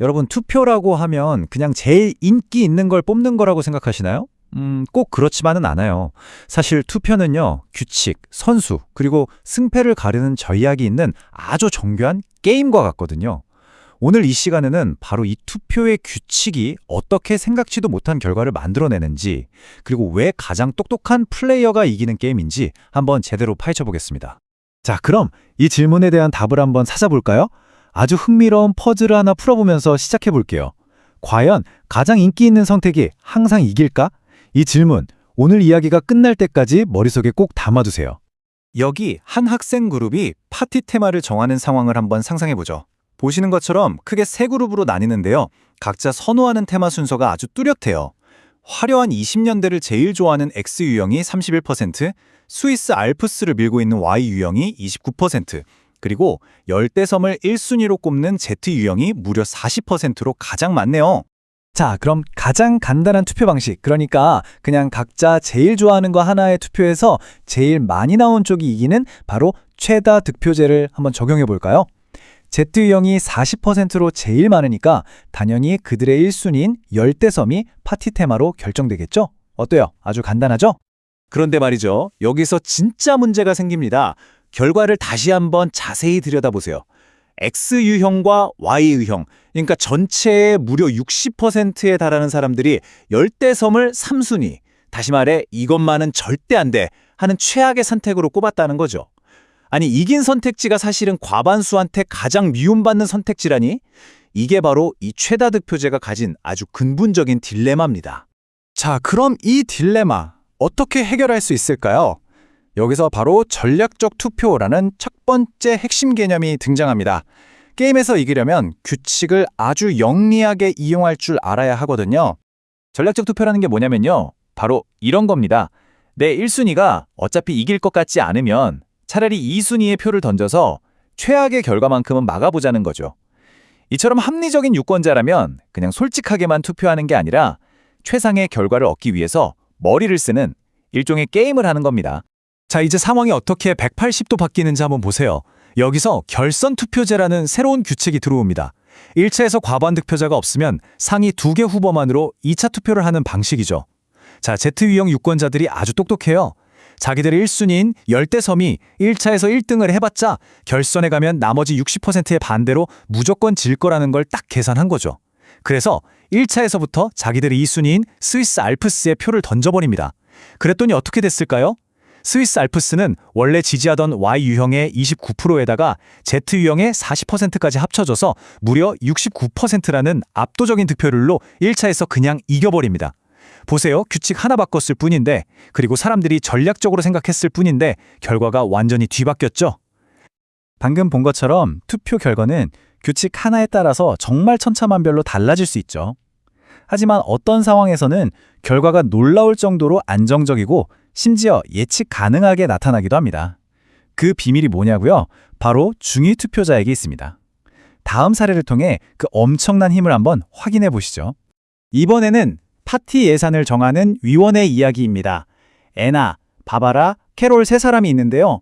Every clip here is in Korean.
여러분, 투표라고 하면 그냥 제일 인기 있는 걸 뽑는 거라고 생각하시나요? 꼭 그렇지만은 않아요. 사실 투표는요, 규칙, 선수, 그리고 승패를 가르는 전략이 있는 아주 정교한 게임과 같거든요. 오늘 이 시간에는 바로 이 투표의 규칙이 어떻게 생각지도 못한 결과를 만들어내는지, 그리고 왜 가장 똑똑한 플레이어가 이기는 게임인지 한번 제대로 파헤쳐 보겠습니다. 자, 그럼 이 질문에 대한 답을 한번 찾아볼까요? 아주 흥미로운 퍼즐을 하나 풀어보면서 시작해 볼게요. 과연 가장 인기 있는 선택이 항상 이길까? 이 질문, 오늘 이야기가 끝날 때까지 머릿속에 꼭 담아두세요. 여기 한 학생 그룹이 파티 테마를 정하는 상황을 한번 상상해 보죠. 보시는 것처럼 크게 세 그룹으로 나뉘는데요. 각자 선호하는 테마 순서가 아주 뚜렷해요. 화려한 20년대를 제일 좋아하는 X 유형이 31%, 스위스 알프스를 밀고 있는 Y 유형이 29%, 그리고 열대섬을 1순위로 꼽는 Z 유형이 무려 40%로 가장 많네요. 자, 그럼 가장 간단한 투표 방식, 그러니까 그냥 각자 제일 좋아하는 거 하나에 투표해서 제일 많이 나온 쪽이 이기는 바로 최다 득표제를 한번 적용해 볼까요? Z유형이 40%로 제일 많으니까 당연히 그들의 1순위인 열대섬이 파티 테마로 결정되겠죠? 어때요? 아주 간단하죠? 그런데 말이죠. 여기서 진짜 문제가 생깁니다. 결과를 다시 한번 자세히 들여다보세요. X유형과 Y유형, 그러니까 전체의 무려 60%에 달하는 사람들이 열대섬을 3순위, 다시 말해 이것만은 절대 안 돼 하는 최악의 선택으로 꼽았다는 거죠. 아니, 이긴 선택지가 사실은 과반수한테 가장 미움받는 선택지라니? 이게 바로 이 최다 득표제가 가진 아주 근본적인 딜레마입니다. 자, 그럼 이 딜레마 어떻게 해결할 수 있을까요? 여기서 바로 전략적 투표라는 첫 번째 핵심 개념이 등장합니다. 게임에서 이기려면 규칙을 아주 영리하게 이용할 줄 알아야 하거든요. 전략적 투표라는 게 뭐냐면요, 바로 이런 겁니다. 내 1순위가 어차피 이길 것 같지 않으면 차라리 2순위의 표를 던져서 최악의 결과만큼은 막아보자는 거죠. 이처럼 합리적인 유권자라면 그냥 솔직하게만 투표하는 게 아니라 최상의 결과를 얻기 위해서 머리를 쓰는 일종의 게임을 하는 겁니다. 자, 이제 상황이 어떻게 180도 바뀌는지 한번 보세요. 여기서 결선 투표제라는 새로운 규칙이 들어옵니다. 1차에서 과반 득표자가 없으면 상위 2개 후보만으로 2차 투표를 하는 방식이죠. 자, Z유형 유권자들이 아주 똑똑해요. 자기들의 1순위인 열대섬이 1차에서 1등을 해봤자 결선에 가면 나머지 60%의 반대로 무조건 질 거라는 걸 딱 계산한 거죠. 그래서 1차에서부터 자기들의 2순위인 스위스 알프스에 표를 던져버립니다. 그랬더니 어떻게 됐을까요? 스위스 알프스는 원래 지지하던 Y유형의 29%에다가 Z유형의 40%까지 합쳐져서 무려 69%라는 압도적인 득표율로 1차에서 그냥 이겨버립니다. 보세요. 규칙 하나 바꿨을 뿐인데, 그리고 사람들이 전략적으로 생각했을 뿐인데 결과가 완전히 뒤바뀌었죠. 방금 본 것처럼 투표 결과는 규칙 하나에 따라서 정말 천차만별로 달라질 수 있죠. 하지만 어떤 상황에서는 결과가 놀라울 정도로 안정적이고 심지어 예측 가능하게 나타나기도 합니다. 그 비밀이 뭐냐고요? 바로 중위 투표자에게 있습니다. 다음 사례를 통해 그 엄청난 힘을 한번 확인해 보시죠. 이번에는 파티 예산을 정하는 위원회 이야기입니다. 애나, 바바라, 캐롤 세 사람이 있는데요.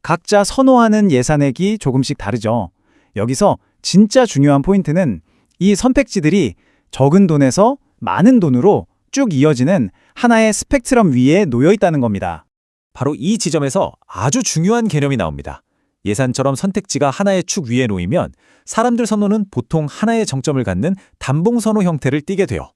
각자 선호하는 예산액이 조금씩 다르죠. 여기서 진짜 중요한 포인트는 이 선택지들이 적은 돈에서 많은 돈으로 쭉 이어지는 하나의 스펙트럼 위에 놓여 있다는 겁니다. 바로 이 지점에서 아주 중요한 개념이 나옵니다. 예산처럼 선택지가 하나의 축 위에 놓이면 사람들 선호는 보통 하나의 정점을 갖는 단봉 선호 형태를 띠게 돼요.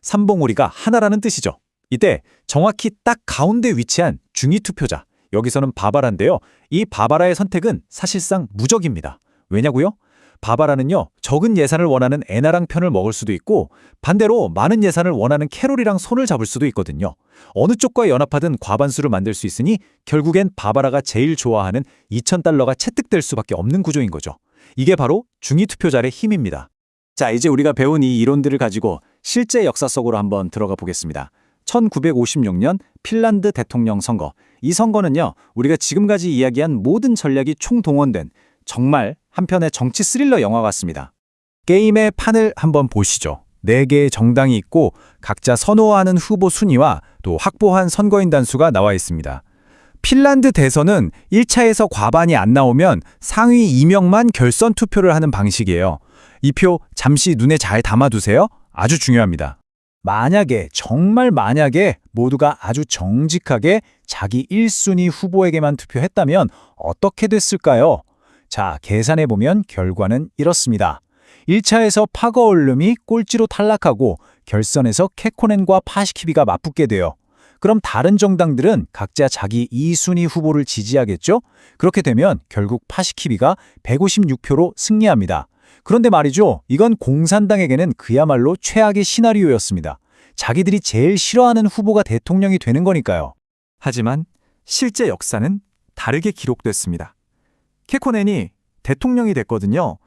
삼봉오리가 하나라는 뜻이죠. 이때 정확히 딱 가운데 위치한 중위 투표자, 여기서는 바바라인데요. 이 바바라의 선택은 사실상 무적입니다. 왜냐고요? 바바라는요, 적은 예산을 원하는 애나랑 편을 먹을 수도 있고 반대로 많은 예산을 원하는 캐롤이랑 손을 잡을 수도 있거든요. 어느 쪽과 연합하든 과반수를 만들 수 있으니 결국엔 바바라가 제일 좋아하는 2,000달러가 채택될 수밖에 없는 구조인 거죠. 이게 바로 중위 투표자의 힘입니다. 자, 이제 우리가 배운 이 이론들을 가지고 실제 역사 속으로 한번 들어가 보겠습니다. 1956년 핀란드 대통령 선거. 이 선거는요, 우리가 지금까지 이야기한 모든 전략이 총동원된 정말 한편의 정치 스릴러 영화 같습니다. 게임의 판을 한번 보시죠. 4개의 정당이 있고 각자 선호하는 후보 순위와 또 확보한 선거인 단수가 나와 있습니다. 핀란드 대선은 1차에서 과반이 안 나오면 상위 2명만 결선 투표를 하는 방식이에요. 이 표 잠시 눈에 잘 담아두세요. 아주 중요합니다. 만약에, 정말 만약에 모두가 아주 정직하게 자기 1순위 후보에게만 투표했다면 어떻게 됐을까요? 자, 계산해보면 결과는 이렇습니다. 1차에서 파거올름이 꼴찌로 탈락하고 결선에서 케코넨과 파시키비가 맞붙게 돼요. 그럼 다른 정당들은 각자 자기 2순위 후보를 지지하겠죠? 그렇게 되면 결국 파시키비가 156표로 승리합니다. 그런데 말이죠, 이건 공산당에게는 그야말로 최악의 시나리오였습니다. 자기들이 제일 싫어하는 후보가 대통령이 되는 거니까요. 하지만 실제 역사는 다르게 기록됐습니다. 케코넨이 대통령이 됐거든요.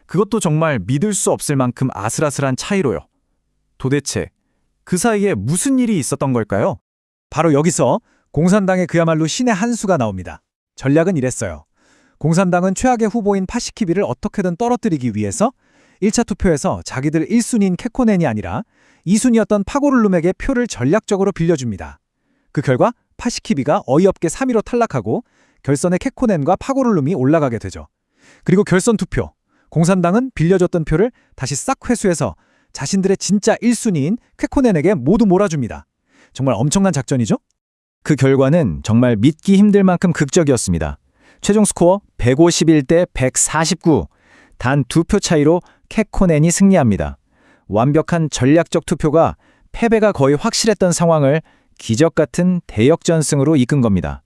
그것도 정말 믿을 수 없을 만큼 아슬아슬한 차이로요. 도대체 그 사이에 무슨 일이 있었던 걸까요? 바로 여기서 공산당의 그야말로 신의 한 수가 나옵니다. 전략은 이랬어요. 공산당은 최악의 후보인 파시키비를 어떻게든 떨어뜨리기 위해서 1차 투표에서 자기들 1순위인 케코넨이 아니라 2순위였던 파고르룸에게 표를 전략적으로 빌려줍니다. 그 결과 파시키비가 어이없게 3위로 탈락하고 결선에 케코넨과 파고르룸이 올라가게 되죠. 그리고 결선 투표, 공산당은 빌려줬던 표를 다시 싹 회수해서 자신들의 진짜 1순위인 케코넨에게 모두 몰아줍니다. 정말 엄청난 작전이죠? 그 결과는 정말 믿기 힘들 만큼 극적이었습니다. 최종 스코어 151대 149, 단 2표 차이로 케코넨이 승리합니다. 완벽한 전략적 투표가 패배가 거의 확실했던 상황을 기적 같은 대역전승으로 이끈 겁니다.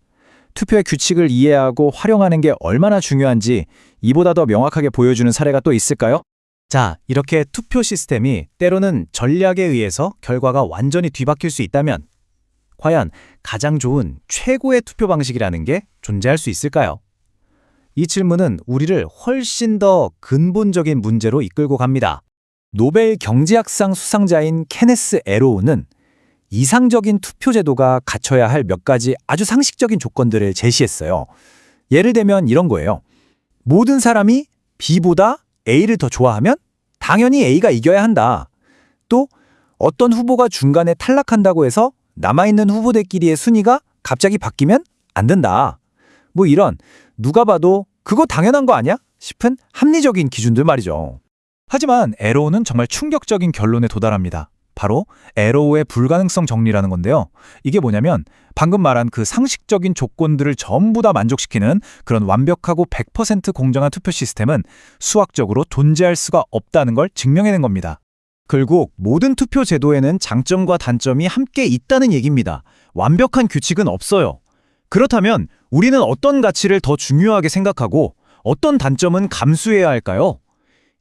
투표의 규칙을 이해하고 활용하는 게 얼마나 중요한지 이보다 더 명확하게 보여주는 사례가 또 있을까요? 자, 이렇게 투표 시스템이 때로는 전략에 의해서 결과가 완전히 뒤바뀔 수 있다면 과연 가장 좋은 최고의 투표 방식이라는 게 존재할 수 있을까요? 이 질문은 우리를 훨씬 더 근본적인 문제로 이끌고 갑니다. 노벨 경제학상 수상자인 케네스 에로우는 이상적인 투표 제도가 갖춰야 할 몇 가지 아주 상식적인 조건들을 제시했어요. 예를 들면 이런 거예요. 모든 사람이 B보다 A를 더 좋아하면 당연히 A가 이겨야 한다. 또 어떤 후보가 중간에 탈락한다고 해서 남아있는 후보들끼리의 순위가 갑자기 바뀌면 안 된다. 뭐 이런 누가 봐도 그거 당연한 거 아니야? 싶은 합리적인 기준들 말이죠. 하지만 에로우는 정말 충격적인 결론에 도달합니다. 바로 에로우의 불가능성 정리라는 건데요. 이게 뭐냐면 방금 말한 그 상식적인 조건들을 전부 다 만족시키는 그런 완벽하고 100% 공정한 투표 시스템은 수학적으로 존재할 수가 없다는 걸 증명해낸 겁니다. 결국 모든 투표 제도에는 장점과 단점이 함께 있다는 얘기입니다. 완벽한 규칙은 없어요. 그렇다면 우리는 어떤 가치를 더 중요하게 생각하고 어떤 단점은 감수해야 할까요?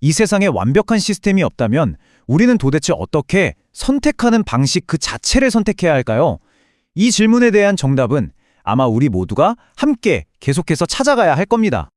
이 세상에 완벽한 시스템이 없다면 우리는 도대체 어떻게 선택하는 방식 그 자체를 선택해야 할까요? 이 질문에 대한 정답은 아마 우리 모두가 함께 계속해서 찾아가야 할 겁니다.